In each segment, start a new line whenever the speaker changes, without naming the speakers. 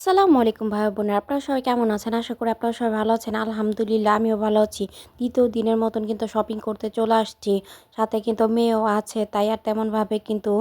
আসসালামু আলাইকুম ভাই বোনেরা, আপনারা সবাই কেমন আছেন? আশা করি আপনারা সবাই ভালো আছেন। আলহামদুলিল্লাহ আমিও ভালো আছি। দ্বিতীয় দিনের মতন কিন্তু শপিং করতে চলে আসছি। সাথে কিন্তু মেয়েও আছে, তাই আর তেমনভাবে কিন্তু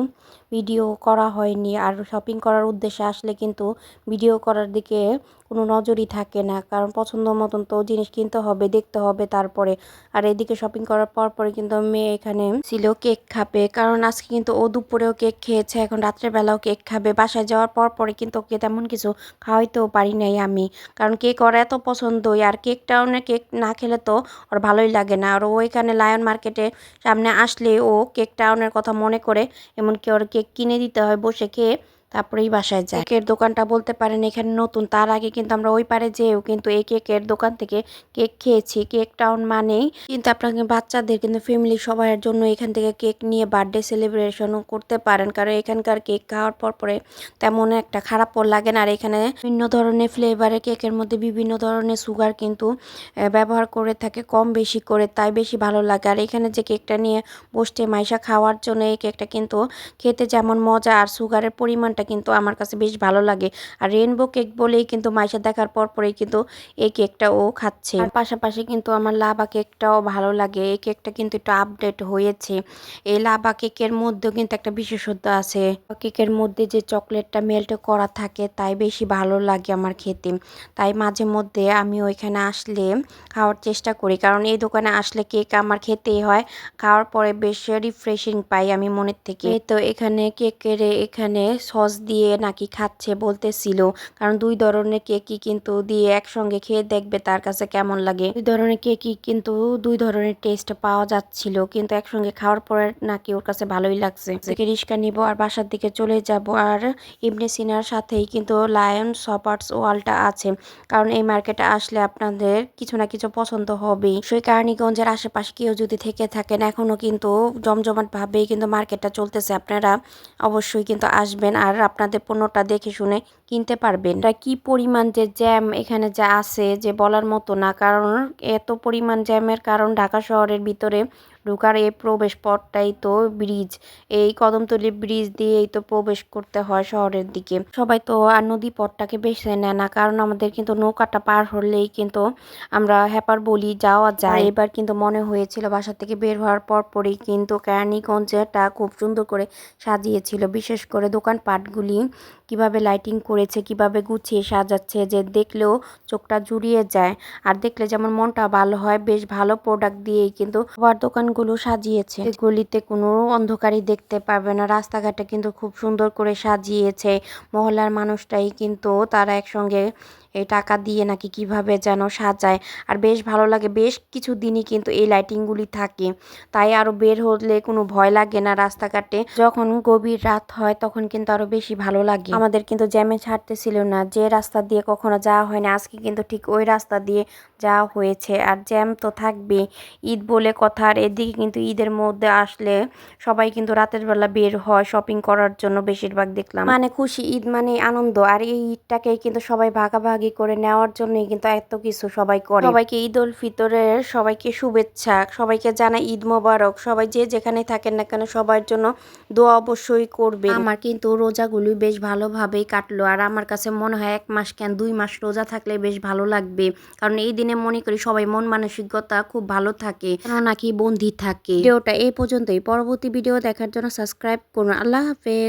ভিডিও করা হয়নি। আর শপিং করার উদ্দেশ্যে আসলে কিন্তু ভিডিও করার দিকে কোনো নজরই থাকে না, কারণ পছন্দ মতন তো জিনিস কিনতে হবে, দেখতে হবে তারপরে। আর এদিকে শপিং করার পরে কিন্তু মেয়ে এখানে ছিল কেক খাবে, কারণ আজকে কিন্তু ও দুপুরেও কেক খেয়েছে, এখন রাত্রেবেলাও কেক খাবে। বাসায় যাওয়ার পরে কিন্তু ওকে তেমন কিছু খাওয়াইতেও পারি নাই আমি, কারণ কেক ওর এত পছন্দই। আর কেকটাও না, কেক না খেলে তো ওর ভালোই লাগে না। আর ও এখানে লায়ন মার্কেটে সামনে আসলে ও কেক টাউনের কথা মনে করে, এমনকি ওর কেক কিনে দিতে হয় বসে খেয়ে, তারপরেই বাসায় যায়। কেকের দোকানটা বলতে পারেন এখানে নতুন, তার আগে কিন্তু আমরা ওই পারে যেও কিন্তু এই কেকের দোকান থেকে কেক খেয়েছি। কেক টাউন মানেই কিন্তু আপনাকে বাচ্চাদের কিন্তু ফ্যামিলি সবার জন্য এখান থেকে কেক নিয়ে বার্থডে সেলিব্রেশনও করতে পারেন, কারণ এখানকার কেক খাওয়ার পরে তেমন একটা খারাপও লাগে না। আর এখানে বিভিন্ন ধরনের ফ্লেভারের কেকের মধ্যে বিভিন্ন ধরনের সুগার কিন্তু ব্যবহার করে থাকে কম বেশি করে, তাই বেশি ভালো লাগে। আর এখানে যে কেকটা নিয়ে বসছে মাইশা খাওয়ার জন্য, এই কেকটা কিন্তু খেতে যেমন মজা আর সুগারের পরিমাণটা কিন্তু আমার কাছে বেশ ভালো লাগে। আর রেনবো কেক বলেই কিন্তু মাইশা দেখার পরেই কিন্তু এই কেকটা ও খাচ্ছে। আর পাশাপাশি কিন্তু আমার লাভা কেকটাও ভালো লাগে। এই কেকটা কিন্তু একটু আপডেট হয়েছে। এই লাভা কেকের মধ্যেও কিন্তু একটা বিশেষত্ব আছে। কেকের মধ্যে যে চকলেটটা মেল্ট করা থাকে তাই বেশি ভালো লাগে আমার খেতে। তাই মাঝে মধ্যে আমি ওইখানে আসলে খাওয়ার চেষ্টা করি, কারণ এই দোকানে আসলে কেক আমার খেতেই হয়। খাওয়ার পরে বেশ রিফ্রেশিং পাই আমি মনের থেকে। তো এখানে কেকের এখানে সস দিয়ে নাকি খাচ্ছে বলতেছিল, কারণ দুই ধরনের কেকই কিন্তু দিয়ে একসঙ্গে খেয়ে দেখবে তার কাছে কেমন লাগে। দুই ধরনের কেকই কিন্তু দুই ধরনের টেস্ট পাওয়া যাচ্ছিল, কিন্তু একসঙ্গে খাওয়ার পরে নাকি ওর কাছে ভালোই লাগছে। রিক্সা নিব আর বাসার দিকে চলে যাব। আর ইবনে সিনার সাথেই কিন্তু লায়ন শপার্স ওয়ালটা আছে, কারণ এই মার্কেটে আসলে আপনাদের কিছু না কিছু পছন্দ হবেই। সেই কেরানীগঞ্জের আশেপাশে কেউ যদি থেকে থাকেন, এখনো কিন্তু জমজমাট ভাবেই কিন্তু মার্কেটটা চলতেছে। আপনারা অবশ্যই কিন্তু আসবেন আর আপনাদের পণ্যটা দেখে শুনে কিনতে পারবেন। এটা কি পরিমাণ যে জ্যাম এখানে যা আছে যে বলার মতো না, কারণ এত পরিমাণ জ্যামের কারণ ঢাকা শহরের ভিতরে ঢোকার এই প্রবেশ পথটাই তো ব্রিজ। এই কদমতলী ব্রিজ দিয়েই তো প্রবেশ করতে হয় শহরের দিকে। সবাই তো আর নদী পথটাকে বেছে নেয় না, কারণ আমাদের কিন্তু নৌকাটা পার হলেই কিন্তু আমরা হ্যাপার বলি যাওয়া যায়। এবার কিন্তু মনে হয়েছিল বাসা থেকে বের হওয়ার পরেই কিন্তু কেরানীগঞ্জটা খুব সুন্দর করে সাজিয়েছিল, বিশেষ করে দোকানপাটগুলি কিভাবে লাইটিং করেছে, কিভাবে গুছিয়ে সাজাচ্ছে যে দেখলেও চোখটা জুড়িয়ে যায়। আর দেখলে যেমন মনটা ভালো হয়, বেশ ভালো প্রোডাক্ট দিয়েই কিন্তু খাবার দোকানগুলো সাজিয়েছে। গলিতে কোনো অন্ধকারই দেখতে পাবে না, রাস্তাঘাটে কিন্তু খুব সুন্দর করে সাজিয়েছে। মহল্লার মানুষটাই কিন্তু তারা একসঙ্গে এই টাকা দিয়ে নাকি কিভাবে যেন সাজায়, আর বেশ ভালো লাগে। বেশ কিছু দিনই কিন্তু এই লাইটিংগুলি থাকে, তাই আরো বের হলে কোনো ভয় লাগে না রাস্তাঘাটে। যখন গভীর রাত হয় তখন কিন্তু আরো বেশি ভালো লাগে। আমাদের কিন্তু জ্যামে ছাড়তেছিল না, যে রাস্তা দিয়ে কখনো যাওয়া হয় না আজকে কিন্তু ঠিক ওই রাস্তা দিয়ে যাওয়া হয়েছে। আর জ্যাম তো থাকবে, ঈদ বলে কথা। আর এদিকে কিন্তু ঈদের মধ্যে আসলে সবাই কিন্তু রাতের বেলা বের হয় শপিং করার জন্য, বেশিরভাগ দেখলাম। মানে খুশি, ঈদ মানে আনন্দ। আর এই ঈদটাকে কিন্তু সবাই ভাগাভাগি করে নেওয়ার জন্যই কিন্তু এত কিছু সবাই করে। সবাইকে ঈদ উল ফিতরের সবাইকে শুভেচ্ছা, সবাইকে জানাই ঈদ মোবারক। সবাই যে যেখানে থাকেন না কেন সবার জন্য দোয়া অবশ্যই করবে। আমার কিন্তু রোজাগুলি বেশ ভালোভাবেই কাটলো। আর আমার কাছে মনে হয় 1 মাস কেন 2 মাস রোজা থাকলে বেশ ভালো লাগবে, কারণ এই দিনে মনে করি সবাই মন মানসিকতা খুব ভালো থাকে, কেন নাকি বন্দি থাকে। ভিডিওটা এই পর্যন্তই। পরবর্তী ভিডিও দেখার জন্য সাবস্ক্রাইব করুন। আল্লাহ হাফেজ।